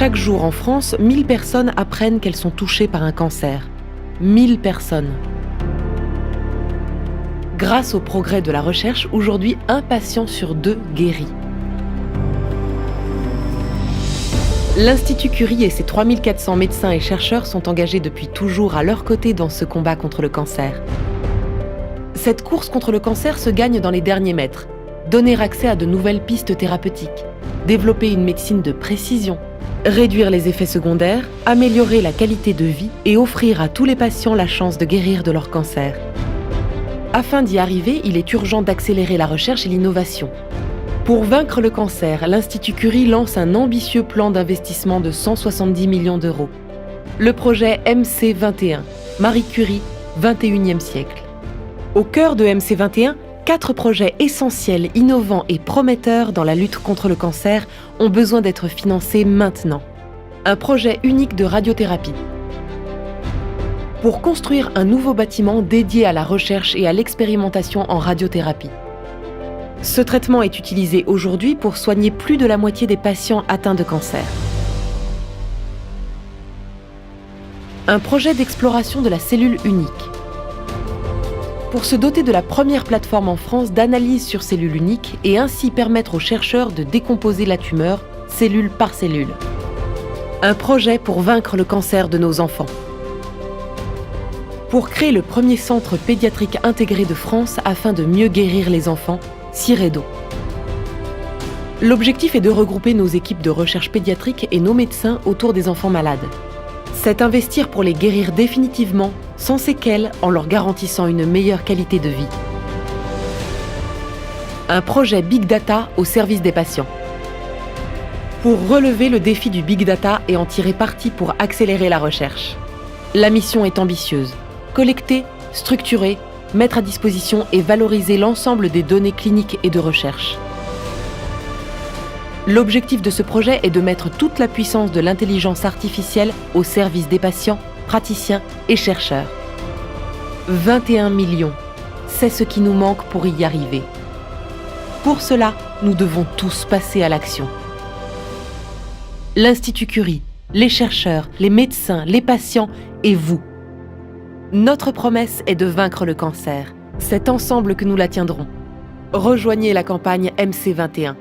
Chaque jour en France, 1000 personnes apprennent qu'elles sont touchées par un cancer. 1000 personnes. Grâce au progrès de la recherche, aujourd'hui, un patient sur 2 guérit. L'Institut Curie et ses 3400 médecins et chercheurs sont engagés depuis toujours à leur côté dans ce combat contre le cancer. Cette course contre le cancer se gagne dans les derniers mètres. Donner accès à de nouvelles pistes thérapeutiques, développer une médecine de précision, réduire les effets secondaires, améliorer la qualité de vie et offrir à tous les patients la chance de guérir de leur cancer. Afin d'y arriver, il est urgent d'accélérer la recherche et l'innovation. Pour vaincre le cancer, l'Institut Curie lance un ambitieux plan d'investissement de 170 millions d'euros. Le projet MC21, Marie Curie, 21e siècle. Au cœur de MC21, 4 projets essentiels, innovants et prometteurs dans la lutte contre le cancer ont besoin d'être financés maintenant. Un projet unique de radiothérapie. Pour construire un nouveau bâtiment dédié à la recherche et à l'expérimentation en radiothérapie. Ce traitement est utilisé aujourd'hui pour soigner plus de la moitié des patients atteints de cancer. Un projet d'exploration de la cellule unique. Pour se doter de la première plateforme en France d'analyse sur cellules uniques et ainsi permettre aux chercheurs de décomposer la tumeur, cellule par cellule. Un projet pour vaincre le cancer de nos enfants. Pour créer le premier centre pédiatrique intégré de France afin de mieux guérir les enfants, CIREDO. L'objectif est de regrouper nos équipes de recherche pédiatrique et nos médecins autour des enfants malades. C'est investir pour les guérir définitivement, sans séquelles, en leur garantissant une meilleure qualité de vie. Un projet Big Data au service des patients. Pour relever le défi du Big Data et en tirer parti pour accélérer la recherche. La mission est ambitieuse. Collecter, structurer, mettre à disposition et valoriser l'ensemble des données cliniques et de recherche. L'objectif de ce projet est de mettre toute la puissance de l'intelligence artificielle au service des patients, praticiens et chercheurs. 21 millions, c'est ce qui nous manque pour y arriver. Pour cela, nous devons tous passer à l'action. L'Institut Curie, les chercheurs, les médecins, les patients et vous. Notre promesse est de vaincre le cancer. C'est ensemble que nous la tiendrons. Rejoignez la campagne MC21.